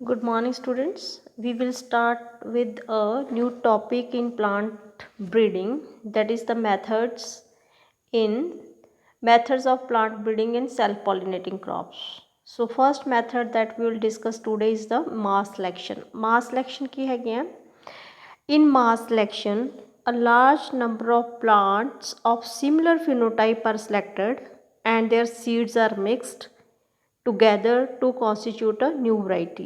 Good morning, students. We will start with a new topic in plant breeding, that is the methods of plant breeding in self-pollinating crops. So first method that we will discuss today is the mass selection. Mass selection की है क्या? In mass selection, a large number of plants of similar phenotype are selected and their seeds are mixed together to constitute a new variety.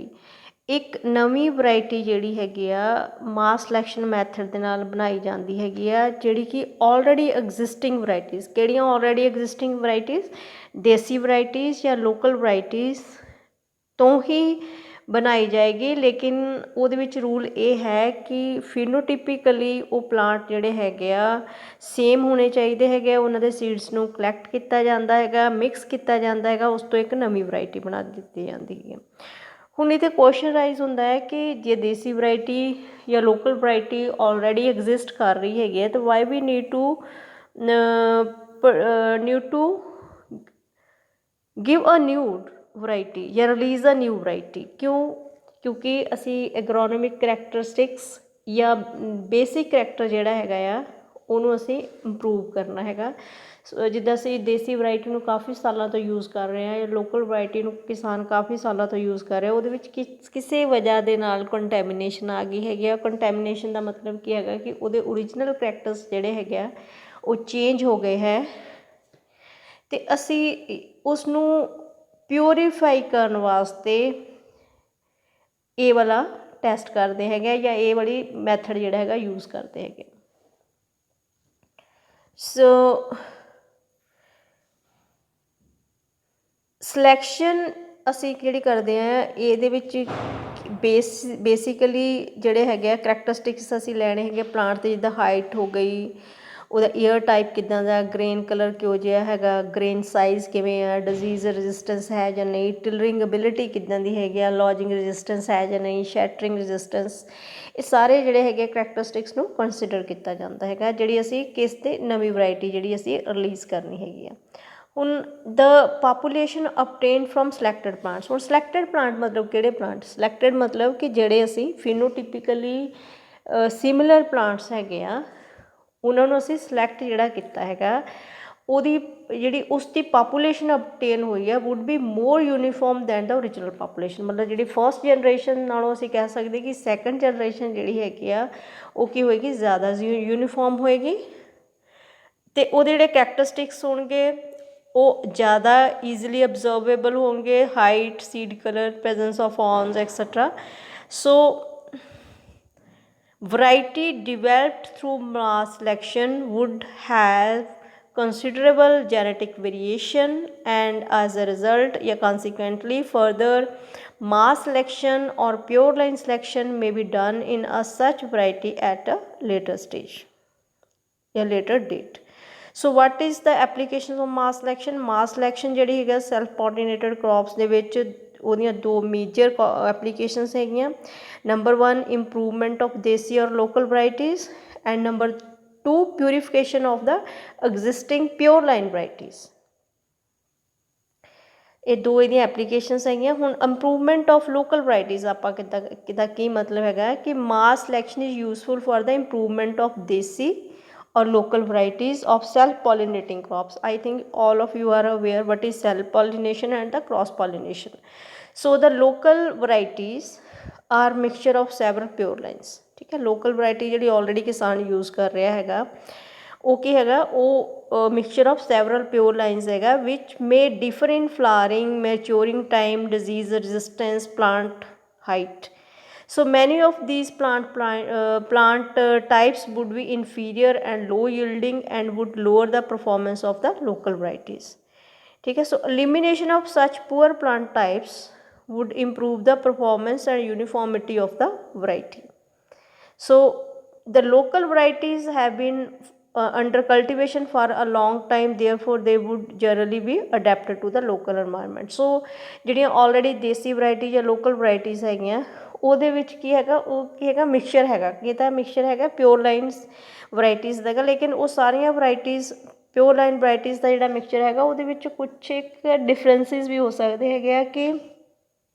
ਇੱਕ ਨਵੀਂ variety ਜਿਹੜੀ ਹੈਗੀ ਆ ਮਾਸ selection method ਦੇ ਨਾਲ ਬਣਾਈ ਜਾਂਦੀ ਹੈਗੀ ਆ, ਜਿਹੜੀ ਕਿ ਆਲਰੇਡੀ ਐਗਜ਼ਿਸਟਿੰਗ ਵੈਰਾਈਟੀਜ਼, ਕਿਹੜੀਆਂ ਆਲਰੇਡੀ ਐਗਜ਼ਿਸਟਿੰਗ ਵੈਰਾਈਟੀਜ਼, ਦੇਸੀ ਵੈਰਾਈਟੀਜ਼ ਜਾਂ ਲੋਕਲ ਵੈਰਾਈਟੀਜ਼ ਤੋਂ ਹੀ ਬਣਾਈ ਜਾਏਗੀ। ਲੇਕਿਨ ਉਹਦੇ ਵਿੱਚ ਰੂਲ ਇਹ ਹੈ ਕਿ ਫਿਨੋਟਿਪਿਕਲੀ ਉਹ ਪਲਾਂਟ ਜਿਹੜੇ ਹੈਗੇ ਆ ਸੇਮ ਹੋਣੇ ਚਾਹੀਦੇ ਹੈਗੇ ਆ, ਉਹਨਾਂ ਦੇ ਸੀਡਸ ਨੂੰ ਕਲੈਕਟ ਕੀਤਾ ਜਾਂਦਾ ਹੈਗਾ, ਮਿਕਸ ਕੀਤਾ ਜਾਂਦਾ ਹੈਗਾ, ਉਸ ਤੋਂ ਇੱਕ ਨਵੀਂ ਵੈਰਾਈਟੀ ਬਣਾ ਦਿੱਤੀ ਜਾਂਦੀ ਹੈ। ਹੁਣ ਇੱਥੇ ਕੁਐਸਚਨ ਰਾਈਜ਼ ਹੁੰਦਾ ਹੈ ਕਿ ਜੇ ਦੇਸੀ ਵੈਰਾਈਟੀ ਜਾਂ ਲੋਕਲ ਵੈਰਾਈਟੀ ਆਲਰੇਡੀ ਐਗਜ਼ਿਸਟ ਕਰ ਰਹੀ ਹੈਗੀ ਹੈ ਤਾਂ why we need to give a new variety ਜਾਂ ਰਿਲੀਜ਼ ਅ ਨਿਊ ਵੈਰਾਈਟੀ। ਕਿਉਂਕਿ ਅਸੀਂ ਐਗਰੋਨੋਮਿਕ ਕਰੈਕਟਰਿਸਟਿਕਸ ਜਾਂ ਬੇਸਿਕ ਕਰੈਕਟਰ ਜਿਹੜਾ ਹੈਗਾ ਆ ਉਹਨੂੰ ਅਸੀਂ ਇੰਪਰੂਵ ਕਰਨਾ ਹੈਗਾ। ਜਿੱਦਾਂ ਅਸੀਂ ਦੇਸੀ ਵੈਰਾਈਟੀ ਨੂੰ ਕਾਫੀ ਸਾਲਾਂ ਤੋਂ ਯੂਜ਼ ਕਰ ਰਹੇ ਹਾਂ ਜਾਂ ਲੋਕਲ ਵੈਰਾਈਟੀ ਨੂੰ ਕਿਸਾਨ ਕਾਫੀ ਸਾਲਾਂ ਤੋਂ ਯੂਜ਼ ਕਰ ਰਿਹਾ, ਉਹਦੇ ਵਿੱਚ ਕਿਸੇ ਵਜ੍ਹਾ ਦੇ ਨਾਲ ਕੰਟੈਮੀਨੇਸ਼ਨ ਆ ਗਈ ਹੈਗੀ ਆ। ਕੰਟੈਮੀਨੇਸ਼ਨ ਦਾ ਮਤਲਬ ਕੀ ਹੈਗਾ ਕਿ ਉਹਦੇ ਓਰੀਜਨਲ ਕਰੈਕਟਰਸ ਜਿਹੜੇ ਹੈਗੇ ਆ ਉਹ ਚੇਂਜ ਹੋ ਗਏ ਹੈ ਅਤੇ ਅਸੀਂ ਉਸ ਨੂੰ ਪਿਓਰੀਫਾਈ ਕਰਨ ਵਾਸਤੇ ਇਹ ਵਾਲਾ ਟੈਸਟ ਕਰਦੇ ਹੈਗੇ ਜਾਂ ਇਹ ਵਾਲੀ ਮੈਥਡ ਜਿਹੜਾ ਹੈਗਾ ਯੂਜ਼ ਕਰਦੇ ਹੈਗੇ। ਸੋ ਸਿਲੈਕਸ਼ਨ ਅਸੀਂ ਕਿਹੜੀ ਕਰਦੇ ਹਾਂ, ਇਹਦੇ ਵਿੱਚ ਬੇਸਿਕਲੀ ਜਿਹੜੇ ਹੈਗੇ ਆ ਕਰੈਕਟਰਿਸਟਿਕਸ ਅਸੀਂ ਲੈਣੇ ਹੈਗੇ ਪਲਾਂਟ 'ਤੇ, ਜਿੱਦਾਂ ਹਾਈਟ ਹੋ ਗਈ, ਉਹਦਾ ਏਅਰ ਟਾਈਪ ਕਿੱਦਾਂ ਦਾ, ਗ੍ਰੇਨ ਕਲਰ ਕਿਹੋ ਜਿਹਾ ਹੈਗਾ, ਗ੍ਰੇਨ ਸਾਈਜ਼ ਕਿਵੇਂ ਆ, ਡਿਜ਼ੀਜ਼ ਰੈਜ਼ਿਸਟੈਂਸ ਹੈ ਜਾਂ ਨਹੀਂ, ਟਿਲਰਿੰਗ ਐਬਿਲਿਟੀ ਕਿੱਦਾਂ ਦੀ ਹੈਗੀ ਆ, ਲੌਜਿੰਗ ਰੈਜ਼ਿਸਟੈਂਸ ਹੈ ਜਾਂ ਨਹੀਂ, ਸ਼ੈਟਰਿੰਗ ਰੈਜ਼ਿਸਟੈਂਸ, ਇਹ ਸਾਰੇ ਜਿਹੜੇ ਹੈਗੇ ਕਰੈਕਟਰਿਸਟਿਕਸ ਨੂੰ ਕੰਸੀਡਰ ਕੀਤਾ ਜਾਂਦਾ ਹੈਗਾ ਜਿਹੜੀ ਅਸੀਂ ਕਿਸ 'ਤੇ ਨਵੀਂ ਵੈਰਾਈਟੀ ਜਿਹੜੀ ਅਸੀਂ ਰਿਲੀਜ਼ ਕਰਨੀ ਹੈਗੀ ਆ। ਹੁਣ ਦ ਪਾਪੂਲੇਸ਼ਨ ਅਬਟੇਨ ਫਰੋਮ ਸਿਲੈਕਟਡ ਪਲਾਂਟਸ। ਹੁਣ ਸਿਲੈਕਟਡ ਪਲਾਂਟ ਮਤਲਬ ਕਿਹੜੇ ਪਲਾਂਟ? ਸਿਲੈਕਟਡ ਮਤਲਬ ਕਿ ਜਿਹੜੇ ਅਸੀਂ ਫਿਨੋਟਿਪਿਕਲੀ ਸਿਮਿਲਰ ਪਲਾਂਟਸ ਹੈਗੇ ਆ ਉਹਨਾਂ ਨੂੰ ਅਸੀਂ ਸਿਲੈਕਟ ਜਿਹੜਾ ਕੀਤਾ ਹੈਗਾ, ਉਹਦੀ ਜਿਹੜੀ ਉਸ ਦੀ ਪਾਪੂਲੇਸ਼ਨ ਅਬਟੇਨ ਹੋਈ ਆ would be more uniform than the original population. ਮਤਲਬ ਜਿਹੜੀ ਫਸਟ ਜਨਰੇਸ਼ਨ ਨਾਲੋਂ ਅਸੀਂ ਕਹਿ ਸਕਦੇ ਕਿ ਸੈਕੰਡ ਜਨਰੇਸ਼ਨ ਜਿਹੜੀ ਹੈਗੀ ਆ ਉਹ ਕੀ ਹੋਏਗੀ, ਜ਼ਿਆਦਾ ਯੂਨੀਫਾਰਮ ਹੋਏਗੀ ਅਤੇ ਉਹਦੇ ਜਿਹੜੇ ਕਰੈਕਟਰਿਸਟਿਕਸ ਹੋਣਗੇ ਉਹ ਜ਼ਿਆਦਾ ਈਜ਼ੀਲੀ ਅਬਜ਼ਰਵੇਬਲ ਹੋਣਗੇ, height, seed colour, presence of ons etcetera. So variety developed through mass selection would have considerable genetic variation and as a result consequently further mass selection or pure line selection may be done in a such variety at a later stage, a later date. So what is the applications of mass selection? Mass selection ਜਿਹੜੀ ਹੈਗਾ self pollinated crops ਦੇ ਵਿੱਚ ਉਹਦੀਆਂ ਦੋ major applications ਹੈਗੀਆਂ। Number 1 improvement of ਦੇਸੀ ਔਰ local varieties and number 2 purification of the existing pure line varieties. ਇਹ ਦੋ ਇਹਦੀਆਂ ਐਪਲੀਕੇਸ਼ਨਸ ਹੈਗੀਆਂ। ਹੁਣ ਇੰਪਰੂਵਮੈਂਟ ਆਫ ਲੋਕਲ ਵਰਾਇਟੀਜ਼ ਆਪਾਂ ਕਿੱਦਾਂ ਕੀ ਮਤਲਬ ਹੈਗਾ ਕਿ mass selection is useful for the improvement of ਦੇਸੀ or local varieties of self-pollinating crops. I think all of you are aware what is self-pollination and the cross-pollination. So the local varieties are mixture of several pure lines. ठीक है, local variety ਜਿਹੜੀ already ਕਿਸਾਨ use ਕਰ ਰਿਹਾ ਹੈਗਾ ਉਹ ਕੀ ਹੈਗਾ, ਉਹ mixture of several pure lines ਹੈਗਾ which may differ in flowering, maturing time, disease resistance, plant height. So many of these plant types would be inferior and low yielding and would lower the performance of the local varieties. ठीक है, so elimination of such poor plant types would improve the performance and uniformity of the variety. So the local varieties have been under cultivation for a long time, therefore they would generally be adapted to the local environment. So ਜਿਹੜੀਆਂ already ਦੇਸੀ variety ਜਾਂ local varieties ਹੈਗੀਆਂ ਉਹਦੇ ਵਿੱਚ ਕੀ ਹੈਗਾ, ਉਹ ਕੀ ਹੈਗਾ mixture ਹੈਗਾ, ਕੀ ਤਾਂ ਮਿਕਸਚਰ ਹੈਗਾ ਪਿਓਰ ਲਾਈਨਸ ਵਰਾਇਟੀਜ਼ ਦਾ ਹੈਗਾ। ਲੇਕਿਨ ਉਹ ਸਾਰੀਆਂ ਵਰਾਇਟੀਜ਼ ਪਿਓਰ ਲਾਈਨ ਵਰਾਇਟੀਜ਼ ਦਾ ਜਿਹੜਾ ਮਿਕਸਚਰ ਹੈਗਾ ਉਹਦੇ ਵਿੱਚ ਕੁਛ ਇੱਕ ਡਿਫਰੈਂਸਿਸ ਵੀ ਹੋ ਸਕਦੇ ਹੈਗੇ ਆ ਕਿ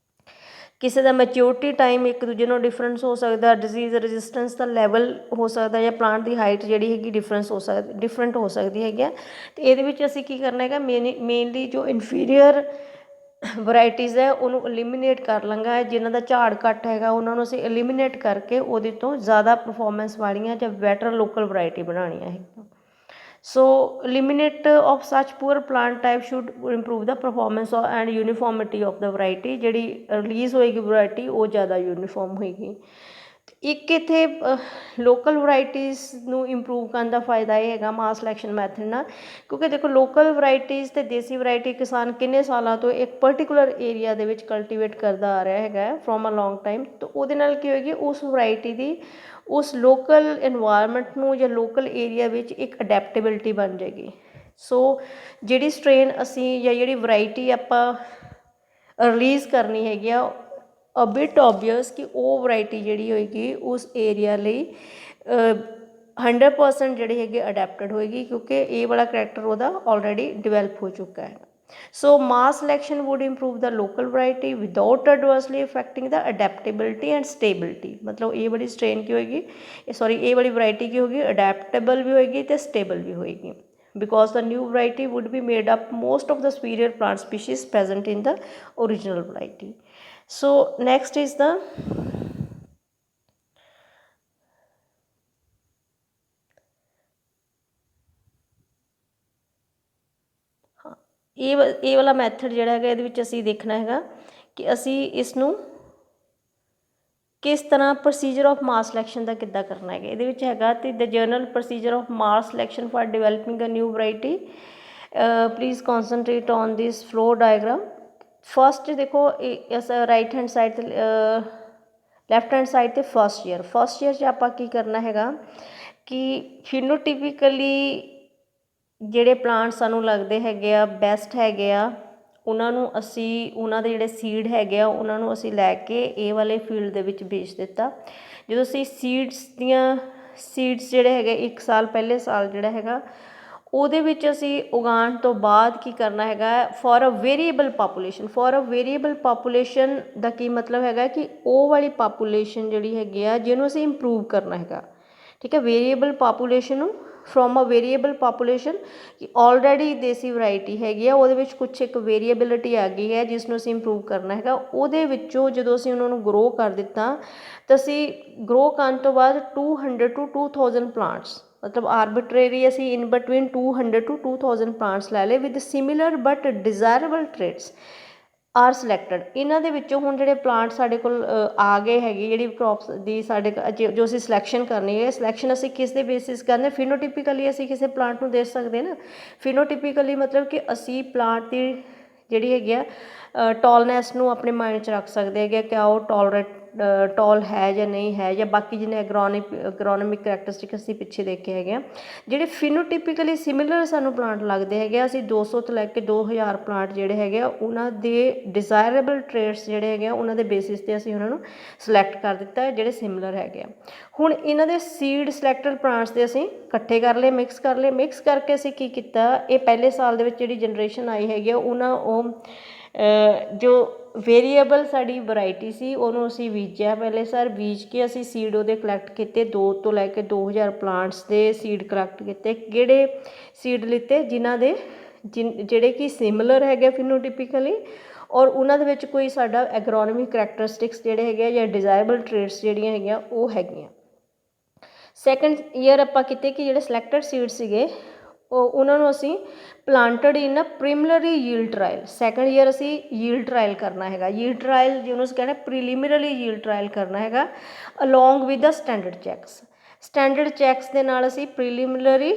ਕਿਸੇ ਦਾ ਮੈਚਿਓਰਟੀ ਟਾਈਮ ਇੱਕ ਦੂਜੇ ਨਾਲ ਡਿਫਰੈਂਸ ਹੋ ਸਕਦਾ, ਡਿਜ਼ੀਜ਼ ਰੈਜ਼ਿਸਟੈਂਸ ਦਾ ਲੈਵਲ ਹੋ ਸਕਦਾ, ਜਾਂ ਪਲਾਂਟ ਦੀ ਹਾਈਟ ਜਿਹੜੀ ਹੈਗੀ ਡਿਫਰੈਂਟ ਹੋ ਸਕਦੀ ਹੈਗੀ ਆ। ਅਤੇ ਇਹਦੇ ਵਿੱਚ ਅਸੀਂ ਕੀ ਕਰਨਾ ਹੈਗਾ, ਮੇਨਲੀ ਜੋ ਇਨਫੀਰੀਅਰ ਵਰਾਇਟੀਜ਼ ਹੈ ਉਹਨੂੰ ਐਲੀਮੀਨੇਟ ਕਰ ਲਾਂਗਾ, ਜਿਨ੍ਹਾਂ ਦਾ ਝਾੜ ਘੱਟ ਹੈਗਾ ਉਹਨਾਂ ਨੂੰ ਅਸੀਂ ਐਲੀਮੀਨੇਟ ਕਰਕੇ ਉਹਦੇ ਤੋਂ ਜ਼ਿਆਦਾ ਪਰਫੋਰਮੈਂਸ ਵਾਲੀਆਂ ਜਾਂ ਬੈਟਰ ਲੋਕਲ ਵਰਾਇਟੀ ਬਣਾਉਣੀਆਂ ਹੈਗੀਆਂ। So eliminate of such poor plant type should improve the performance and uniformity of the variety। ਜਿਹੜੀ ਰਿਲੀਜ਼ ਹੋਏਗੀ ਵਰਾਇਟੀ ਉਹ ਜ਼ਿਆਦਾ ਯੂਨੀਫਾਰਮ ਹੋਏਗੀ। ਇੱਕ ਇੱਥੇ ਲੋਕਲ ਵਰਾਇਟੀਜ਼ ਨੂੰ ਇੰਪਰੂਵ ਕਰਨ ਦਾ ਫਾਇਦਾ ਇਹ ਹੈਗਾ ਮਾਸ ਸਿਲੈਕਸ਼ਨ ਮੈਥਡ ਨਾਲ, ਕਿਉਂਕਿ ਦੇਖੋ ਲੋਕਲ ਵਰਾਇਟੀਜ਼ ਅਤੇ ਦੇਸੀ ਵਰਾਇਟੀ ਕਿਸਾਨ ਕਿੰਨੇ ਸਾਲਾਂ ਤੋਂ ਇੱਕ ਪਰਟੀਕੂਲਰ ਏਰੀਆ ਦੇ ਵਿੱਚ ਕਲਟੀਵੇਟ ਕਰਦਾ ਆ ਰਿਹਾ ਹੈਗਾ ਫਰੋਮ ਅ ਲੌਂਗ ਟਾਈਮ। ਤਾਂ ਉਹਦੇ ਨਾਲ ਕੀ ਹੋਏਗੀ, ਉਸ ਵਰਾਇਟੀ ਦੀ ਉਸ ਲੋਕਲ ਇਨਵਾਇਰਮੈਂਟ ਨੂੰ ਜਾਂ ਲੋਕਲ ਏਰੀਆ ਵਿੱਚ ਇੱਕ ਅਡੈਪਟੇਬਿਲਿਟੀ ਬਣ ਜਾਏਗੀ। ਸੋ ਜਿਹੜੀ ਸਟ੍ਰੇਨ ਅਸੀਂ ਜਾਂ ਜਿਹੜੀ ਵਰਾਇਟੀ ਆਪਾਂ ਰਿਲੀਜ਼ ਕਰਨੀ ਹੈਗੀ ਆ ਅ ਬਿਟ ਓਬਵੀਅਸ ਕਿ ਉਹ ਵਰਾਇਟੀ ਜਿਹੜੀ ਹੋਏਗੀ ਉਸ ਏਰੀਆ ਲਈ 100% ਜਿਹੜੀ ਹੈਗੀ ਅਡੈਪਟਡ ਹੋਏਗੀ, ਕਿਉਂਕਿ ਇਹ ਵਾਲਾ ਕਰੈਕਟਰ ਉਹਦਾ ਆਲਰੇਡੀ ਡਿਵੈਲਪ ਹੋ ਚੁੱਕਾ ਹੈ। So mass selection would improve the local variety without adversely affecting the adaptability and stability. ਮਤਲਬ ਇਹ ਵਾਲੀ ਸਟ੍ਰੇਨ ਕੀ ਹੋਏਗੀ, ਇਹ ਵਾਲੀ ਵਰਾਇਟੀ ਕੀ ਹੋਏਗੀ, ਅਡੈਪਟੇਬਲ ਵੀ ਹੋਏਗੀ ਅਤੇ ਸਟੇਬਲ ਵੀ ਹੋਏਗੀ, because the new variety would be made up most of the superior plant species present in the original variety। So next is the ਇਹ ਵਾਲਾ ਮੈਥਡ ਜਿਹੜਾ ਹੈਗਾ ਇਹਦੇ ਵਿੱਚ ਅਸੀਂ ਦੇਖਣਾ ਹੈਗਾ ਕਿ ਅਸੀਂ ਇਸ ਨੂੰ ਕਿਸ ਤਰ੍ਹਾਂ ਪ੍ਰੋਸੀਜਰ ਆਫ ਮਾਸ ਸਿਲੈਕਸ਼ਨ ਦਾ ਕਿੱਦਾਂ ਕਰਨਾ ਹੈਗਾ। ਇਹਦੇ ਵਿੱਚ ਹੈਗਾ ਅਤੇ the general procedure of mass selection for developing a new variety. Please concentrate on this flow diagram. First ਦੇਖੋ ਰਾਈਟ ਹੈਂਡ ਸਾਈਡ 'ਤੇ ਲੈਫਟ ਹੈਂਡ ਸਾਈਡ 'ਤੇ ਫਸਟ ਈਅਰ 'ਚ ਆਪਾਂ ਕੀ ਕਰਨਾ ਹੈਗਾ ਕਿ ਫਿਨੋਟਿਪੀਕਲੀ ਜਿਹੜੇ ਪਲਾਂਟ ਸਾਨੂੰ ਲੱਗਦੇ ਹੈਗੇ ਆ ਬੈਸਟ ਹੈਗੇ ਆ ਉਹਨਾਂ ਨੂੰ ਅਸੀਂ ਉਹਨਾਂ ਦੇ ਜਿਹੜੇ ਸੀਡ ਹੈਗੇ ਆ ਉਹਨਾਂ ਨੂੰ ਅਸੀਂ ਲੈ ਕੇ ਇਹ ਵਾਲੇ ਫੀਲਡ ਦੇ ਵਿੱਚ ਵੇਚ ਦਿੱਤਾ। ਜਦੋਂ ਅਸੀਂ ਸੀਡਸ ਜਿਹੜੇ ਹੈਗੇ ਇੱਕ ਸਾਲ ਪਹਿਲੇ ਸਾਲ ਜਿਹੜਾ ਹੈਗਾ ਉਹਦੇ ਵਿੱਚ ਅਸੀਂ ਉਗਾਉਣ ਤੋਂ ਬਾਅਦ ਕੀ ਕਰਨਾ ਹੈਗਾ ਫੋਰ ਅ ਵੇਰੀਏਬਲ ਪਾਪੂਲੇਸ਼ਨ ਦਾ ਕੀ ਮਤਲਬ ਹੈਗਾ ਕਿ ਉਹ ਵਾਲੀ ਪਾਪੂਲੇਸ਼ਨ ਜਿਹੜੀ ਹੈਗੀ ਆ ਜਿਹਨੂੰ ਅਸੀਂ ਇੰਪਰੂਵ ਕਰਨਾ ਹੈਗਾ। ਠੀਕ ਹੈ, ਵੇਰੀਏਬਲ ਪਾਪੂਲੇਸ਼ਨ ਨੂੰ ਫਰੋਮ ਅ ਵੇਰੀਏਬਲ ਪਾਪੂਲੇਸ਼ਨ ਕਿ ਆਲਰੇਡੀ ਦੇਸੀ ਵਰਾਇਟੀ ਹੈਗੀ ਆ ਉਹਦੇ ਵਿੱਚ ਕੁਛ ਇੱਕ ਵੇਰੀਏਬਿਲਿਟੀ ਆ ਗਈ ਹੈ ਜਿਸ ਨੂੰ ਅਸੀਂ ਇੰਪਰੂਵ ਕਰਨਾ ਹੈਗਾ। ਉਹਦੇ ਵਿੱਚੋਂ ਜਦੋਂ ਅਸੀਂ ਉਹਨਾਂ ਨੂੰ ਗਰੋ ਕਰ ਦਿੱਤਾ ਤਾਂ ਅਸੀਂ ਗਰੋ ਕਰਨ ਤੋਂ ਬਾਅਦ 200 to 2000 ਪਲਾਂਟਸ, ਮਤਲਬ ਆਰਬਿਟਰੇਰੀ ਅਸੀਂ ਇਨ ਬਿਟਵੀਨ 200 to 2000 ਪਲਾਂਟਸ ਲੈ ਲਏ with similar but desirable traits are selected. ਇਹਨਾਂ ਦੇ ਵਿੱਚੋਂ ਹੁਣ ਜਿਹੜੇ ਪਲਾਂਟ ਸਾਡੇ ਕੋਲ ਆ ਗਏ ਹੈਗੇ ਜਿਹੜੀ ਕ੍ਰੋਪਸ ਦੀ ਸਾਡੇ ਜੋ ਅਸੀਂ ਸਿਲੈਕਸ਼ਨ ਕਰਨੀ ਹੈ, ਸਿਲੈਕਸ਼ਨ ਅਸੀਂ ਕਿਸ ਦੇ ਬੇਸਿਸ ਕਰਨੇ, ਫਿਨੋਟਿਪੀਕਲੀ ਅਸੀਂ ਕਿਸੇ ਪਲਾਂਟ ਨੂੰ ਦੇ ਸਕਦੇ ਨਾ। ਫਿਨੋਟਿਪੀਕਲੀ ਮਤਲਬ ਕਿ ਅਸੀਂ ਪਲਾਂਟ ਦੀ ਜਿਹੜੀ ਹੈਗੀ ਆ ਟੋਲਨੈਸ ਨੂੰ ਆਪਣੇ ਮਾਈਂਡ 'ਚ ਰੱਖ ਸਕਦੇ ਹੈਗੇ ਕਿ ਉਹ ਟੋਲ ਹੈ ਜਾਂ ਨਹੀਂ ਹੈ, ਜਾਂ ਬਾਕੀ ਜਿਹਨੇ ਐਗਰੋਨੋਮਿਕ ਕਰੈਕਟਰਿਸਟਿਕ ਅਸੀਂ ਪਿੱਛੇ ਦੇਖੇ ਹੈਗੇ ਆ। ਜਿਹੜੇ ਫਿਨੋਟਿਪੀਕਲੀ ਸਿਮਿਲਰ ਸਾਨੂੰ ਪਲਾਂਟ ਲੱਗਦੇ ਹੈਗੇ ਆ ਅਸੀਂ 200 ਤੋਂ ਲੈ ਕੇ 2000 ਪਲਾਂਟ ਜਿਹੜੇ ਹੈਗੇ ਆ ਉਹਨਾਂ ਦੇ ਡਿਜ਼ਾਇਰੇਬਲ ਟ੍ਰੇਟਸ ਜਿਹੜੇ ਹੈਗੇ ਆ ਉਹਨਾਂ ਦੇ ਬੇਸਿਸ 'ਤੇ ਅਸੀਂ ਉਹਨਾਂ ਨੂੰ ਸਿਲੈਕਟ ਕਰ ਦਿੱਤਾ ਜਿਹੜੇ ਸਿਮਿਲਰ ਹੈਗੇ ਆ। ਹੁਣ ਇਹਨਾਂ ਦੇ ਸੀਡ ਸਿਲੈਕਟਡ ਪਲਾਂਟਸ ਦੇ ਅਸੀਂ ਇਕੱਠੇ ਕਰ ਲਏ, ਮਿਕਸ ਕਰਕੇ ਅਸੀਂ ਕੀ ਕੀਤਾ, ਇਹ ਪਹਿਲੇ ਸਾਲ ਦੇ ਵਿੱਚ ਜਿਹੜੀ ਜਨਰੇਸ਼ਨ ਆਈ ਹੈਗੀ ਆ ਉਹ ਜੋ ਵੇਰੀਏਬਲ ਸਾਡੀ ਵਰਾਇਟੀ ਸੀ ਉਹਨੂੰ ਅਸੀਂ ਬੀਜਿਆ ਪਹਿਲੇ ਸਾਲ, ਬੀਜ ਕੇ ਅਸੀਂ ਸੀਡ ਉਹਦੇ ਕਲੈਕਟ ਕੀਤੇ 2 ਤੋਂ ਲੈ ਕੇ 2000 ਪਲਾਂਟਸ ਦੇ ਸੀਡ ਕਲੈਕਟ ਕੀਤੇ। ਕਿਹੜੇ ਸੀਡ ਲਿੱਤੇ, ਜਿਹੜੇ ਕਿ ਸਿਮਿਲਰ ਹੈਗੇ ਫਿਨੋਟਿਪੀਕਲੀ ਔਰ ਉਹਨਾਂ ਦੇ ਵਿੱਚ ਕੋਈ ਸਾਡਾ ਐਗਰੋਨੋਮਿਕ ਕਰੈਕਟਰਿਸਟਿਕਸ ਜਿਹੜੇ ਹੈਗੇ ਆ ਜਾਂ ਡਿਜ਼ਾਇਰੇਬਲ ਟ੍ਰੇਟਸ ਜਿਹੜੀਆਂ ਹੈਗੀਆਂ ਉਹ ਹੈਗੀਆਂ। ਸੈਕਿੰਡ ਈਅਰ ਆਪਾਂ ਕੀਤੇ ਕਿ ਜਿਹੜੇ ਸਿਲੈਕਟਡ ਸੀਡ ਸੀਗੇ ਉਹਨਾਂ ਨੂੰ ਅਸੀਂ planted in a preliminary yield trial. Second year ਅਸੀਂ ਯੀਲਡ ਟਰਾਇਲ ਕਰਨਾ ਹੈਗਾ। ਯੀਲਡ ਟਰਾਇਲ ਜਿਹਨੂੰ ਅਸੀਂ ਕਹਿੰਦੇ ਪ੍ਰੀਲਿਮਿਨਰੀ ਯੀਲਡ ਟਰਾਇਲ ਕਰਨਾ ਹੈਗਾ along with the standard checks ਦੇ ਨਾਲ ਅਸੀਂ ਪ੍ਰੀਲਿਮਿਨਰੀ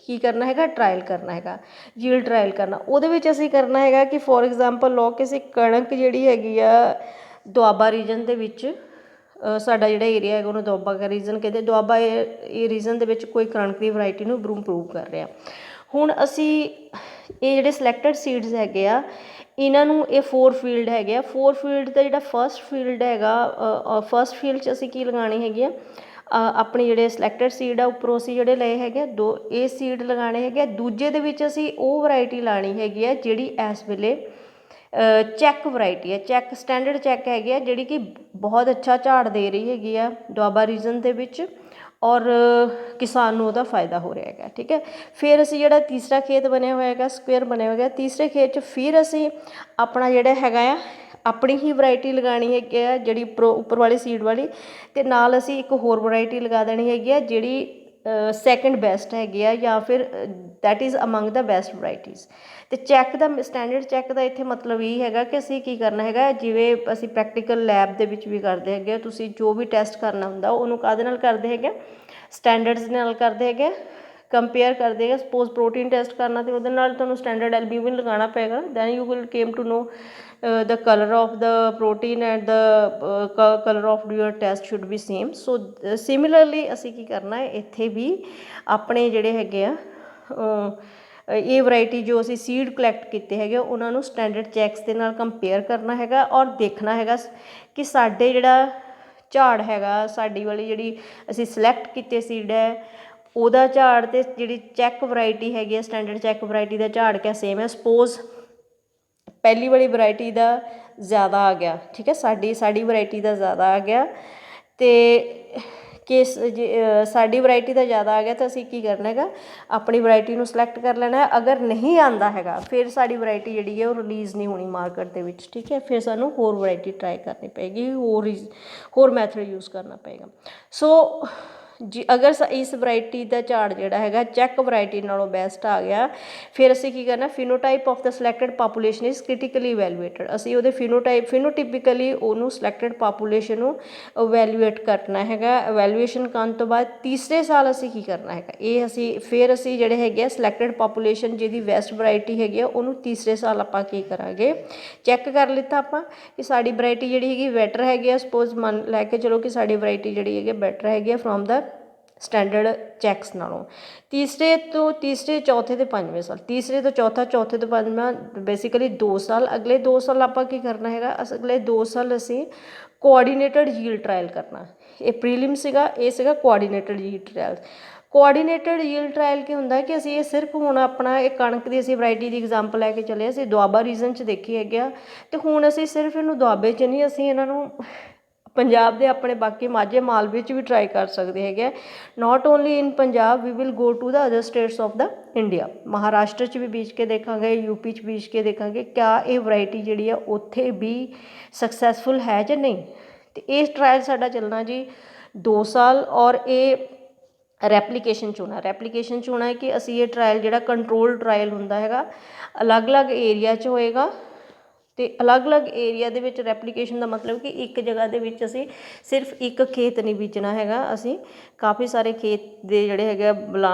ਕੀ ਕਰਨਾ ਹੈਗਾ, ਟਰਾਇਲ ਕਰਨਾ ਹੈਗਾ, ਯੀਲਡ ਟਰਾਇਲ ਕਰਨਾ। ਉਹਦੇ ਵਿੱਚ ਅਸੀਂ ਕਰਨਾ ਹੈਗਾ ਕਿ ਫੋਰ ਐਗਜ਼ਾਮਪਲ ਲਓ ਕਿ ਅਸੀਂ ਕਣਕ ਜਿਹੜੀ ਹੈਗੀ ਆ ਦੁਆਬਾ ਰੀਜਨ ਦੇ ਵਿੱਚ ਸਾਡਾ ਜਿਹੜਾ ਏਰੀਆ ਹੈਗਾ ਉਹਨੂੰ ਦੁਆਬਾ ਰੀਜਨ ਕਹਿੰਦੇ, ਦੁਆਬਾ ਇਹ ਰੀਜਨ ਦੇ ਵਿੱਚ ਕੋਈ ਕਣਕ ਦੀ ਵਰਾਇਟੀ ਨੂੰ ਇੰਪਰੂਵ ਕਰ ਰਿਹਾ। ਹੁਣ ਅਸੀਂ ਇਹ ਜਿਹੜੇ ਸਿਲੈਕਟਡ ਸੀਡਸ ਹੈਗੇ ਆ ਇਹਨਾਂ ਨੂੰ ਇਹ 4 ਫੀਲਡ ਹੈਗੇ ਆ। 4 ਫੀਲਡ ਦਾ ਜਿਹੜਾ ਫਸਟ ਫੀਲਡ ਹੈਗਾ ਫਸਟ ਫੀਲਡ 'ਚ ਅਸੀਂ ਕੀ ਲਗਾਉਣੀ ਹੈਗੀ ਆ ਆਪਣੇ ਜਿਹੜੇ ਸਿਲੈਕਟਡ ਸੀਡ ਆ ਉੱਪਰੋਂ ਅਸੀਂ ਜਿਹੜੇ ਲਏ ਹੈਗੇ 2 ਇਹ ਸੀਡ ਲਗਾਉਣੇ ਹੈਗੇ ਆ। ਦੂਜੇ ਦੇ ਵਿੱਚ ਅਸੀਂ ਉਹ ਵਰਾਇਟੀ ਲਾਉਣੀ ਹੈਗੀ ਆ ਜਿਹੜੀ ਇਸ ਵੇਲੇ ਚੈੱਕ ਵਰਾਇਟੀ ਹੈ, ਚੈੱਕ ਸਟੈਂਡਰਡ ਚੈੱਕ ਹੈਗੀ ਆ ਜਿਹੜੀ ਕਿ ਬਹੁਤ ਅੱਛਾ ਝਾੜ ਦੇ ਰਹੀ ਹੈਗੀ ਆ ਦੁਆਬਾ ਰੀਜਨ ਦੇ ਵਿੱਚ, ਔਰ ਕਿਸਾਨ ਨੂੰ ਉਹਦਾ ਫਾਇਦਾ ਹੋ ਰਿਹਾ ਹੈਗਾ। ਠੀਕ ਹੈ, ਫਿਰ ਅਸੀਂ ਜਿਹੜਾ ਤੀਸਰਾ ਖੇਤ ਬਣਿਆ ਹੋਇਆ ਹੈਗਾ, ਸਕੁਅਰ ਬਣਿਆ ਹੋਇਆ, ਤੀਸਰੇ ਖੇਤ 'ਚ ਫਿਰ ਅਸੀਂ ਆਪਣਾ ਜਿਹੜਾ ਹੈਗਾ ਆ ਆਪਣੀ ਹੀ ਵਰਾਇਟੀ ਲਗਾਉਣੀ ਹੈਗੀ ਆ ਜਿਹੜੀ ਉੱਪਰ ਵਾਲੀ ਸੀਡ ਵਾਲੀ, ਅਤੇ ਨਾਲ ਅਸੀਂ ਇੱਕ ਹੋਰ ਵਰਾਇਟੀ ਲਗਾ ਦੇਣੀ ਹੈਗੀ ਆ ਜਿਹੜੀ ਸੈਕਿੰਡ ਬੈਸਟ ਹੈਗੀ ਆ, ਜਾਂ ਫਿਰ that is among the best varieties. ਅਤੇ ਚੈੱਕ ਦਾ ਸਟੈਂਡਰਡ ਚੈੱਕ ਦਾ ਇੱਥੇ ਮਤਲਬ ਇਹ ਹੈਗਾ ਕਿ ਅਸੀਂ ਕੀ ਕਰਨਾ ਹੈਗਾ, ਜਿਵੇਂ ਅਸੀਂ ਪ੍ਰੈਕਟੀਕਲ ਲੈਬ ਦੇ ਵਿੱਚ ਵੀ ਕਰਦੇ ਹੈਗੇ ਆ, ਤੁਸੀਂ ਜੋ ਵੀ ਟੈਸਟ ਕਰਨਾ ਹੁੰਦਾ ਉਹਨੂੰ ਕਾਹਦੇ ਨਾਲ ਕਰਦੇ ਹੈਗੇ, ਸਟੈਂਡਰਡਸ ਨਾਲ ਕਰਦੇ ਹੈਗੇ, ਕੰਪੇਅਰ ਕਰਦੇ ਹੈਗੇ। ਸਪੋਜ਼ ਪ੍ਰੋਟੀਨ ਟੈਸਟ ਕਰਨਾ ਅਤੇ ਉਹਦੇ ਨਾਲ ਤੁਹਾਨੂੰ ਸਟੈਂਡਰਡ ਐਲਬਿਊਮਿਨ ਲਗਾਉਣਾ ਪਏਗਾ, then you will came to know the color of the protein and the color of your test should be same. So similarly ਅਸੀਂ ਕੀ ਕਰਨਾ ਹੈ, ਇੱਥੇ ਵੀ ਆਪਣੇ ਜਿਹੜੇ ਹੈਗੇ ਆ ਇਹ ਵਰਾਇਟੀ ਜੋ ਅਸੀਂ ਸੀਡ ਕਲੈਕਟ ਕੀਤੇ ਹੈਗੇ ਉਹਨਾਂ ਨੂੰ ਸਟੈਂਡਰਡ ਚੈੱਕਸ ਦੇ ਨਾਲ ਕੰਪੇਅਰ ਕਰਨਾ ਹੈਗਾ, ਔਰ ਦੇਖਣਾ ਹੈਗਾ ਕਿ ਸਾਡੇ ਜਿਹੜਾ ਝਾੜ ਹੈਗਾ, ਸਾਡੀ ਵਾਲੀ ਜਿਹੜੀ ਅਸੀਂ ਸਿਲੈਕਟ ਕੀਤੇ ਸੀਡ ਹੈ ਉਹਦਾ ਝਾੜ ਅਤੇ ਜਿਹੜੀ ਚੈੱਕ ਵਰਾਇਟੀ ਹੈਗੀ ਹੈ ਸਟੈਂਡਰਡ ਚੈੱਕ ਵਰਾਇਟੀ ਦਾ ਝਾੜ ਕਿਆ ਸੇਮ ਹੈ। ਸਪੋਜ਼ ਪਹਿਲੀ ਵਾਲੀ ਵਰਾਇਟੀ ਦਾ ਜ਼ਿਆਦਾ ਆ ਗਿਆ, ਠੀਕ ਹੈ, ਸਾਡੀ ਵਰਾਇਟੀ ਦਾ ਜ਼ਿਆਦਾ ਆ ਗਿਆ, ਅਤੇ ਸਾਡੀ ਵਰਾਇਟੀ ਦਾ ਜ਼ਿਆਦਾ ਆ ਗਿਆ ਤਾਂ ਅਸੀਂ ਕੀ ਕਰਨਾ ਹੈਗਾ, ਆਪਣੀ ਵਰਾਇਟੀ ਨੂੰ ਸਿਲੈਕਟ ਕਰ ਲੈਣਾ ਹੈ। ਅਗਰ ਨਹੀਂ ਆਉਂਦਾ ਹੈਗਾ ਫਿਰ ਸਾਡੀ ਵਰਾਇਟੀ ਜਿਹੜੀ ਹੈ ਉਹ ਰਿਲੀਜ਼ ਨਹੀਂ ਹੋਣੀ ਮਾਰਕੀਟ ਦੇ ਵਿੱਚ। ਠੀਕ ਹੈ, ਫਿਰ ਸਾਨੂੰ ਹੋਰ ਵਰਾਇਟੀ ਟਰਾਈ ਕਰਨੀ ਪਏਗੀ, ਹੋਰ ਮੈਥਡ ਯੂਜ਼ ਕਰਨਾ ਪਏਗਾ। ਸੋ ਜੀ ਅਗਰ ਇਸ ਵਰਾਇਟੀ ਦਾ ਝਾੜ ਜਿਹੜਾ ਹੈਗਾ ਚੈੱਕ ਵਰਾਇਟੀ ਨਾਲੋਂ ਬੈਸਟ ਆ ਗਿਆ, ਫਿਰ ਅਸੀਂ ਕੀ ਕਰਨਾ, phenotype of the selected population is critically evaluated. ਅਸੀਂ ਉਹਦੇ ਫਿਨੋਟਿਪਿਕਲੀ ਉਹਨੂੰ ਸਿਲੈਕਟਡ ਪਾਪੂਲੇਸ਼ਨ ਨੂੰ ਇਵੈਲੂਏਟ ਕਰਨਾ ਹੈਗਾ। ਇਵੈਲੂਏਸ਼ਨ ਕਰਨ ਤੋਂ ਬਾਅਦ ਤੀਸਰੇ ਸਾਲ ਅਸੀਂ ਕੀ ਕਰਨਾ ਹੈਗਾ, ਇਹ ਅਸੀਂ ਜਿਹੜੇ ਹੈਗੇ ਆ ਸਿਲੈਕਟਡ ਪਾਪੂਲੇਸ਼ਨ ਜਿਹਦੀ ਬੈਸਟ ਵਰਾਇਟੀ ਹੈਗੀ ਆ ਉਹਨੂੰ ਤੀਸਰੇ ਸਾਲ ਆਪਾਂ ਕੀ ਕਰਾਂਗੇ, ਚੈੱਕ ਕਰ ਲਿੱਤਾ ਆਪਾਂ ਕਿ ਸਾਡੀ ਵਰਾਇਟੀ ਜਿਹੜੀ ਹੈਗੀ ਬੈਟਰ ਹੈਗੀ ਆ। ਸਪੋਜ਼ ਮੰਨ ਲੈ ਕੇ ਚਲੋ ਕਿ ਸਾਡੀ ਵਰਾਇਟੀ ਜਿਹੜੀ ਹੈਗੀ ਬੈਟਰ ਹੈਗੀ ਆ ਫਰੋਮ ਦਾ ਸਟੈਂਡਰਡ ਚੈੱਕਸ ਨਾਲੋਂ। ਤੀਸਰੇ ਚੌਥੇ ਅਤੇ ਪੰਜਵੇਂ ਸਾਲ, ਤੀਸਰੇ ਤੋਂ ਚੌਥਾ, ਚੌਥੇ ਤੋਂ ਪੰਜਵਾਂ, ਬੇਸਿਕਲੀ 2 ਸਾਲ। ਅਗਲੇ 2 ਸਾਲ ਆਪਾਂ ਕੀ ਕਰਨਾ ਹੈਗਾ, ਅਗਲੇ 2 ਸਾਲ ਅਸੀਂ ਕੋਆਰਡੀਨੇਟਡ ਯੀਲਡ ਟਰਾਇਲ ਕਰਨਾ। ਇਹ ਪ੍ਰੀਲਿਮ ਸੀਗਾ, ਇਹ ਸੀਗਾ coordinated yield trial. Coordinated yield trial ਕੀ ਹੁੰਦਾ ਕਿ ਅਸੀਂ ਇਹ ਸਿਰਫ ਹੁਣ ਆਪਣਾ ਇਹ ਕਣਕ ਦੀ ਅਸੀਂ ਵਰਾਇਟੀ ਦੀ ਐਗਜ਼ਾਮਪਲ ਲੈ ਕੇ ਚੱਲੇ, ਅਸੀਂ ਦੁਆਬਾ ਰੀਜਨ 'ਚ ਦੇਖੀ ਹੈਗੇ ਆ, ਅਤੇ ਹੁਣ ਅਸੀਂ ਸਿਰਫ ਇਹਨੂੰ ਦੁਆਬੇ 'ਚ ਨਹੀਂ, ਅਸੀਂ ਇਹਨਾਂ ਨੂੰ ਪੰਜਾਬ ਦੇ ਆਪਣੇ ਬਾਕੀ ਮਾਝੇ ਮਾਲਵੇ 'ਚ ਵੀ ਟਰਾਈ ਕਰ ਸਕਦੇ ਹੈਗੇ ਆ। Not only in Punjab, we will go to the other states of the India. Maharashtra 'ਚ ਵੀ ਬੀਜ ਕੇ ਦੇਖਾਂਗੇ, ਯੂਪੀ 'ਚ ਬੀਜ ਕੇ ਦੇਖਾਂਗੇ ਕਿਆ ਇਹ ਵਰਾਇਟੀ ਜਿਹੜੀ ਆ ਉੱਥੇ ਵੀ ਸਕਸੈਸਫੁਲ ਹੈ ਜਾਂ ਨਹੀਂ। ਅਤੇ ਇਹ ਟਰਾਇਲ ਸਾਡਾ ਚੱਲਣਾ ਜੀ 2 ਸਾਲ, ਔਰ ਇਹ ਰੈਪਲੀਕੇਸ਼ਨ 'ਚ ਹੋਣਾ ਹੈ ਕਿ ਅਸੀਂ ਇਹ ਟਰਾਇਲ ਜਿਹੜਾ ਕੰਟਰੋਲ ਟਰਾਇਲ ਹੁੰਦਾ ਹੈਗਾ ਅਲੱਗ-ਅਲੱਗ ਏਰੀਆ 'ਚ ਹੋਏਗਾ, ਅਤੇ ਅਲੱਗ-ਅਲੱਗ ਏਰੀਆ ਦੇ ਵਿੱਚ ਰੈਪਲੀਕੇਸ਼ਨ ਦਾ ਮਤਲਬ ਕਿ ਇੱਕ ਜਗ੍ਹਾ ਦੇ ਵਿੱਚ ਅਸੀਂ ਸਿਰਫ ਇੱਕ ਖੇਤ ਨਹੀਂ ਬੀਜਣਾ ਹੈਗਾ, ਅਸੀਂ ਕਾਫੀ ਸਾਰੇ ਖੇਤ ਦੇ ਜਿਹੜੇ ਹੈਗੇ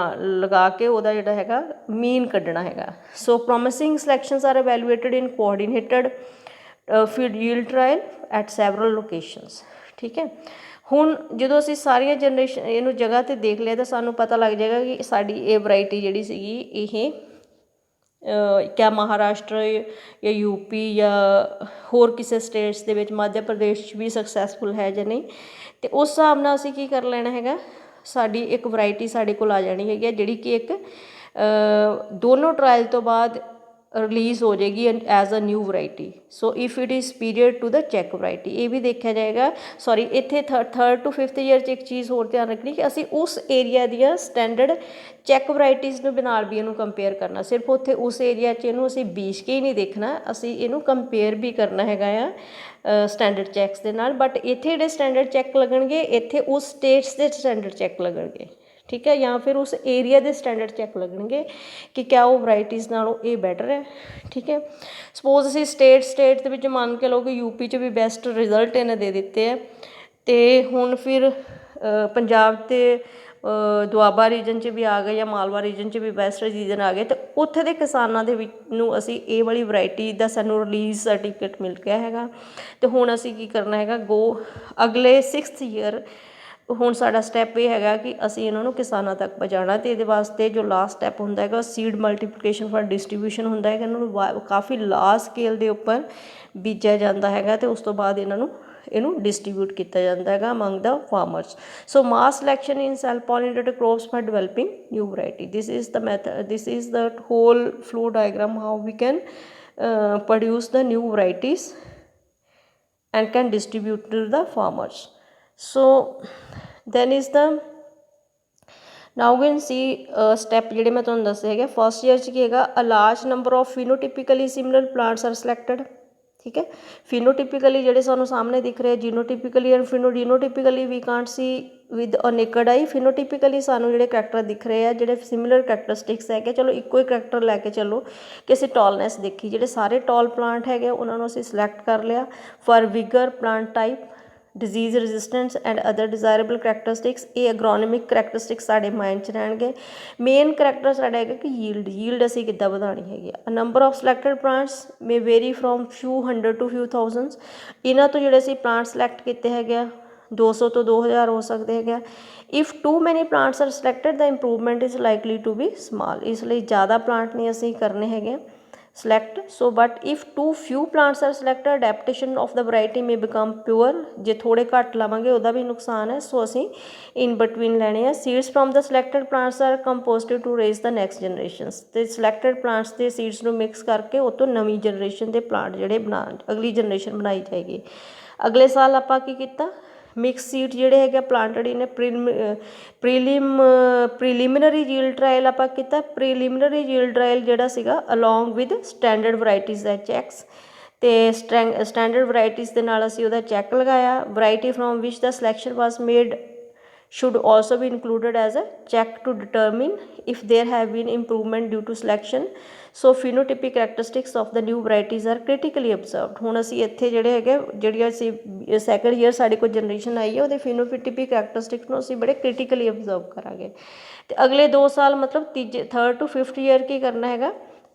ਲਗਾ ਕੇ ਉਹਦਾ ਜਿਹੜਾ ਹੈਗਾ ਮੀਨ ਕੱਢਣਾ ਹੈਗਾ। So promising selections are evaluated in coordinated feed yield trial at several locations. ਠੀਕ ਹੈ, ਹੁਣ ਜਦੋਂ ਅਸੀਂ ਸਾਰੀਆਂ ਜਨਰੇਸ਼ਨ ਇਹਨੂੰ ਜਗ੍ਹਾ 'ਤੇ ਦੇਖ ਲਿਆ ਤਾਂ ਸਾਨੂੰ ਪਤਾ ਲੱਗ ਜਾਏਗਾ ਕਿ ਸਾਡੀ ਇਹ ਵਰਾਇਟੀ ਜਿਹੜੀ ਸੀਗੀ ਇਹ ਕਿਆ ਮਹਾਰਾਸ਼ਟਰ ਜਾਂ ਯੂਪੀ ਜਾਂ ਹੋਰ ਕਿਸੇ ਸਟੇਟਸ ਦੇ ਵਿੱਚ, ਮੱਧ ਪ੍ਰਦੇਸ਼ 'ਚ ਵੀ ਸਕਸੈਸਫੁਲ ਹੈ ਜਾਂ ਨਹੀਂ। ਅਤੇ ਉਸ ਹਿਸਾਬ ਨਾਲ ਅਸੀਂ ਕੀ ਕਰ ਲੈਣਾ ਹੈਗਾ, ਸਾਡੀ ਇੱਕ ਵਰਾਇਟੀ ਸਾਡੇ ਕੋਲ ਆ ਜਾਣੀ ਹੈਗੀ ਜਿਹੜੀ ਕਿ ਇੱਕ ਦੋਨੋਂ ਟਰਾਇਲ ਤੋਂ ਬਾਅਦ ਰਿਲੀਜ਼ ਹੋ ਜਾਏਗੀ as a new variety. So if it is period to the check variety, ਇਹ ਵੀ ਦੇਖਿਆ ਜਾਏਗਾ। ਸੋਰੀ, ਇੱਥੇ 3rd to 5th ਈਅਰ 'ਚ ਇੱਕ ਚੀਜ਼ ਹੋਰ ਧਿਆਨ ਰੱਖਣੀ ਕਿ ਅਸੀਂ ਉਸ ਏਰੀਆ ਦੀਆਂ ਸਟੈਂਡਰਡ ਚੈੱਕ ਵਰਾਇਟੀਜ਼ ਨੂੰ ਨਾਲ ਵੀ ਇਹਨੂੰ ਕੰਪੇਅਰ ਕਰਨਾ। ਸਿਰਫ ਉੱਥੇ ਉਸ ਏਰੀਆ 'ਚ ਇਹਨੂੰ ਅਸੀਂ ਬੀਜ ਕੇ ਹੀ ਨਹੀਂ ਦੇਖਣਾ, ਅਸੀਂ ਇਹਨੂੰ ਕੰਪੇਅਰ ਵੀ ਕਰਨਾ ਹੈਗਾ ਆ ਸਟੈਂਡਰਡ ਚੈੱਕਸ ਦੇ ਨਾਲ। ਬਟ ਇੱਥੇ ਜਿਹੜੇ ਸਟੈਂਡਰਡ ਚੈੱਕ ਲੱਗਣਗੇ ਇੱਥੇ ਉਸ ਸਟੇਟਸ ਦੇ ਸਟੈਂਡਰਡ ਚੈੱਕ ਲੱਗਣਗੇ, ਠੀਕ ਹੈ, ਜਾਂ ਫਿਰ ਉਸ ਏਰੀਆ ਦੇ ਸਟੈਂਡਰਡ ਚੈੱਕ ਲੱਗਣਗੇ ਕਿ ਕਿਆ ਉਹ ਵਰਾਇਟੀਜ਼ ਨਾਲੋਂ ਇਹ ਬੈਟਰ ਹੈ। ਠੀਕ ਹੈ, ਸਪੋਜ਼ ਅਸੀਂ ਸਟੇਟ ਦੇ ਵਿੱਚ ਮੰਨ ਕੇ ਲਓ ਕਿ ਯੂਪੀ 'ਚ ਵੀ ਬੈਸਟ ਰਿਜ਼ਲਟ ਇਹਨੇ ਦੇ ਦਿੱਤੇ ਹੈ, ਅਤੇ ਹੁਣ ਫਿਰ ਪੰਜਾਬ ਅਤੇ ਦੁਆਬਾ ਰੀਜਨ 'ਚ ਵੀ ਆ ਗਏ ਜਾਂ ਮਾਲਵਾ ਰੀਜਨ 'ਚ ਵੀ ਬੈਸਟ ਰੀਜਨ ਆ ਗਏ, ਅਤੇ ਉੱਥੇ ਦੇ ਕਿਸਾਨਾਂ ਦੇ ਵਿੱਚ ਨੂੰ ਅਸੀਂ ਇਹ ਵਾਲੀ ਵਰਾਇਟੀ ਦਾ ਸਾਨੂੰ ਰਿਲੀਜ਼ ਸਰਟੀਫਿਕੇਟ ਮਿਲ ਗਿਆ ਹੈਗਾ। ਅਤੇ ਹੁਣ ਅਸੀਂ ਕੀ ਕਰਨਾ ਹੈਗਾ, ਅਗਲੇ 6th ਈਅਰ ਹੁਣ ਸਾਡਾ ਸਟੈਪ ਇਹ ਹੈਗਾ ਕਿ ਅਸੀਂ ਇਹਨਾਂ ਨੂੰ ਕਿਸਾਨਾਂ ਤੱਕ ਪਹੁੰਚਾਉਣਾ, ਅਤੇ ਇਹਦੇ ਵਾਸਤੇ ਜੋ ਲਾਸਟ ਸਟੈਪ ਹੁੰਦਾ ਹੈਗਾ ਸੀਡ ਮਲਟੀਪਲੀਕੇਸ਼ਨ ਫॉर ਡਿਸਟਰੀਬਿਊਸ਼ਨ ਹੁੰਦਾ ਹੈਗਾ। ਇਹਨਾਂ ਨੂੰ ਕਾਫੀ ਲਾਰਜ ਸਕੇਲ ਦੇ ਉੱਪਰ ਬੀਜਿਆ ਜਾਂਦਾ ਹੈਗਾ, ਅਤੇ ਉਸ ਤੋਂ ਬਾਅਦ ਇਹਨੂੰ ਡਿਸਟਰੀਬਿਊਟ ਕੀਤਾ ਜਾਂਦਾ ਹੈਗਾ among the farmers. So mass selection in self pollinated crops for developing new variety, this is the whole flow diagram how we can produce the new varieties and can distribute to the farmers. So then is the now we can see step ਜਿਹੜੇ ਮੈਂ ਤੁਹਾਨੂੰ ਦੱਸੇ ਹੈਗੇ first year 'ਚ ਕੀ ਹੈਗਾ a large number of phenotypically similar plants are selected ਠੀਕ ਹੈ ਫਿਨੋਟਿਪਿਕਲੀ ਜਿਹੜੇ ਸਾਨੂੰ ਸਾਹਮਣੇ ਦਿਖ ਰਹੇ genotypically and phenotypically we can't see with a naked eye phenotypically ਸਾਨੂੰ ਜਿਹੜੇ ਕਰੈਕਟਰ ਦਿਖ ਰਹੇ ਆ ਜਿਹੜੇ ਸਿਮਿਲਰ ਕਰੈਕਟਰਿਸਟਿਕਸ ਹੈਗੇ ਚਲੋ ਇੱਕੋ ਹੀ ਕਰੈਕਟਰ ਲੈ ਕੇ ਚੱਲੋ ਕਿ ਅਸੀਂ ਟਾਲਨੈਸ ਦੇਖੀ ਜਿਹੜੇ ਸਾਰੇ ਟਾਲ ਪਲਾਂਟ ਹੈਗੇ ਉਹਨਾਂ ਨੂੰ ਅਸੀਂ ਸਿਲੈਕਟ ਕਰ ਲਿਆ for vigour plant type disease resistance and other desirable characteristics ये एग्रोनॉमिक करैक्टरिस्टिक्स साढ़े माइंड च रहणगे मेन करैक्टर साढ़ा है कि यील्ड असी किद्दां वधाणी हैगी a number of selected plants may vary from few hundred to few thousands इन्हां तो जिहड़े असी प्लांट सिलैक्ट कीते हैगे 200 तो 2000 हो सकते हैं if too many plants are selected the improvement is likely to be small इसलिए ज़्यादा प्लांट नहीं असी करने हैगे select so but if too few plants are selected adaptation of the variety may become poor जे थोड़े घट लवांगे उहदा भी नुकसान है सो असी in between लैने हैं seeds from the selected plants are composted to raise the next generations ते selected plants दे seeds ਨੂੰ mix करके ਉਹ ਤੋਂ ਨਵੀਂ generation ਦੇ plant ਜਿਹੜੇ ਬਣਾ ਅਗਲੀ generation ਬਣਾਈ ਜਾਏਗੀ ਅਗਲੇ ਸਾਲ ਆਪਾਂ ਕੀ ਕੀਤਾ ਮਿਕਸ ਸੀਡ ਜਿਹੜੇ ਹੈਗੇ ਪਲਾਂਟਡ ਇਨ ਪ੍ਰੀਲਿਮਿਨਰੀ ਯੀਲਡ ਟਰਾਇਲ ਆਪਾਂ ਕੀਤਾ ਪ੍ਰੀਲਿਮਿਨਰੀ ਯੀਲਡ ਟਰਾਇਲ ਜਿਹੜਾ ਸੀਗਾ along with standard varieties the checks ਅਤੇ ਸਟੈਂਡਰਡ ਵਰਾਇਟੀਜ਼ ਦੇ ਨਾਲ ਅਸੀਂ ਉਹਦਾ ਚੈੱਕ ਲਗਾਇਆ variety from which the selection was made should also be included as a check to determine if there have been improvement due to selection so phenotypic characteristics of the new varieties are critically observed ਹੁਣ ਅਸੀਂ ਇੱਥੇ ਜਿਹੜੇ ਹੈਗੇ ਜਿਹੜੀ ਅਸੀਂ second year ਸਾਡੇ ਕੋਲ generation ਆਈ ਹੈ ਉਹਦੇ phenotypic characteristics ਨੂੰ ਅਸੀਂ ਬੜੇ critically observe ਕਰਾਂਗੇ ਅਤੇ ਅਗਲੇ 2 ਸਾਲ ਮਤਲਬ ਤੀਜੇ ਥਰਡ ਟੂ ਫਿਫਥ ਈਅਰ ਕੀ ਕਰਨਾ ਹੈਗਾ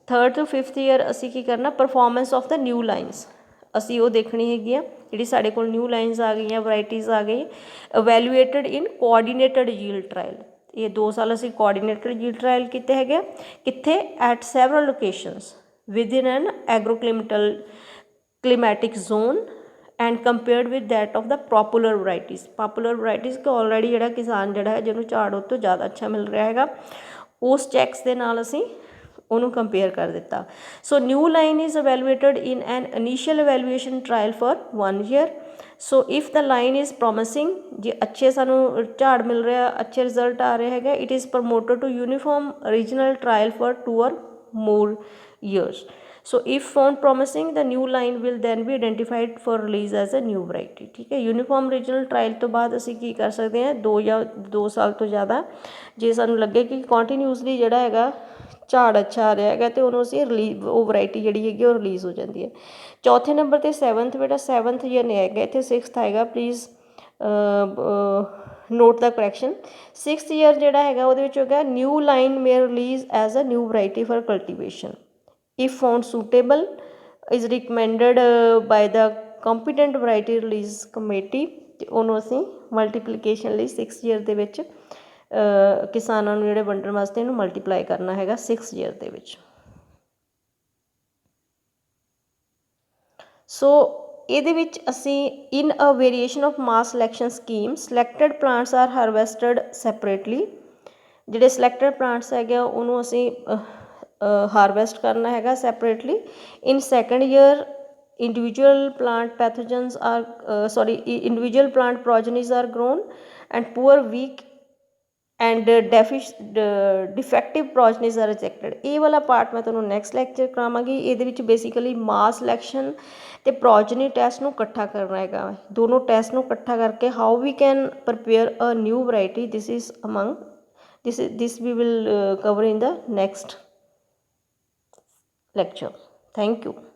ਥਰਡ ਟੂ ਫਿਫਥ ਈਅਰ ਅਸੀਂ ਕੀ ਕਰਨਾ performance of the new lines ਅਸੀਂ ਉਹ ਦੇਖਣੀ ਹੈਗੀ ਆ ਜਿਹੜੀ ਸਾਡੇ ਕੋਲ ਨਿਊ ਲਾਈਨਸ ਆ ਗਈਆਂ ਵਰਾਇਟੀਜ਼ ਆ ਗਈ ਅਵੈਲੂਏਟਡ ਇਨ ਕੋਆਰਡੀਨੇਟਡ ਯੀਲਡ ਟਰਾਇਲ ਇਹ 2 ਸਾਲ ਅਸੀਂ ਕੋਆਰਡੀਨੇਟਡ ਯੀਲਡ ਟਰਾਇਲ ਕੀਤੇ ਹੈਗੇ ਕਿੱਥੇ at several locations within N climatic zone and compared with that of the popular varieties ਕਿ ਆਲਰੇਡੀ ਜਿਹੜਾ ਕਿਸਾਨ ਜਿਹੜਾ ਹੈ ਜਿਹਨੂੰ ਝਾੜ ਉਹ ਤੋਂ ਜ਼ਿਆਦਾ ਅੱਛਾ ਮਿਲ ਰਿਹਾ ਹੈਗਾ ਉਸ ਚੈੱਕਸ ਦੇ ਨਾਲ ਅਸੀਂ ਉਹਨੂੰ ਕੰਪੇਅਰ ਕਰ ਦਿੱਤਾ so new line is evaluated in an initial evaluation trial for 1 year so if the line is promising ਜੇ ਅੱਛੇ ਸਾਨੂੰ ਝਾੜ ਮਿਲ ਰਿਹਾ ਅੱਛੇ ਰਿਜ਼ਲਟ ਆ ਰਹੇ ਹੈਗੇ it is promoted to uniform regional trial for 2 or more years so if found promising the new line will then be identified for release as a new variety ठीक है यूनीफॉर्म रीजनल ट्रायल तो बाद असी की कर सकते हैं 2 साल तो ज़्यादा जे सानू लगे कि कॉन्टीन्यूसली जिहड़ा हैगा ਝਾੜ ਅੱਛਾ ਆ ਰਿਹਾ ਹੈਗਾ ਅਤੇ ਉਹਨੂੰ ਅਸੀਂ ਰਿਲੀਜ਼ ਉਹ ਵਰਾਇਟੀ ਜਿਹੜੀ ਹੈਗੀ ਉਹ ਰਿਲੀਜ਼ ਹੋ ਜਾਂਦੀ ਹੈ ਚੌਥੇ ਨੰਬਰ 'ਤੇ ਸੈਵਨਥ ਬੇਟਾ ਸੈਵਨਥ ਜੇ ਨਹੀਂ ਆਏਗਾ ਇੱਥੇ ਸਿਕਸਥ ਆਏਗਾ please note the correction sixth year ਜਿਹੜਾ ਹੈਗਾ ਉਹਦੇ ਵਿੱਚ ਹੋਗਾ new line may release as a new variety for cultivation if found suitable is recommended by the competent variety release committee ਤੇ ਉਹਨੂੰ ਅਸੀਂ ਮਲਟੀਪਲੀਕੇਸ਼ਨ ਲਈ 6 ਈਅਰ ਦੇ ਵਿੱਚ ਕਿਸਾਨਾਂ ਨੂੰ ਜਿਹੜੇ ਵੰਡਣ ਵਾਸਤੇ ਇਹਨੂੰ ਮਲਟੀਪਲਾਈ ਕਰਨਾ ਹੈਗਾ 6 ਈਅਰ ਦੇ ਵਿੱਚ ਸੋ ਇਹਦੇ ਵਿੱਚ ਅਸੀਂ in a variation of mass selection scheme selected plants are harvested separately ਜਿਹੜੇ ਸਿਲੈਕਟਡ ਪਲਾਂਟਸ ਹੈਗੇ ਉਹਨੂੰ ਅਸੀਂ ਹਾਰਵੈਸਟ ਕਰਨਾ ਹੈਗਾ separately in second year individual plant pathogens are individual plant progenies are grown and poor weak and defective progenies are rejected ਇਹ ਵਾਲਾ part ਮੈਂ ਤੁਹਾਨੂੰ ਨੈਕਸਟ ਲੈਕਚਰ ਕਰਾਵਾਂਗੀ ਇਹਦੇ ਵਿੱਚ ਬੇਸਿਕਲੀ ਮਾਸ ਸਿਲੈਕਸ਼ਨ ਅਤੇ ਪ੍ਰੋਜਨੀ ਟੈਸਟ ਨੂੰ ਇਕੱਠਾ ਕਰਨਾ ਹੈਗਾ ਦੋਨੋਂ ਟੈਸਟ ਨੂੰ ਇਕੱਠਾ ਕਰਕੇ how we can prepare a new variety this is among this we will cover in the next lecture. Thank you.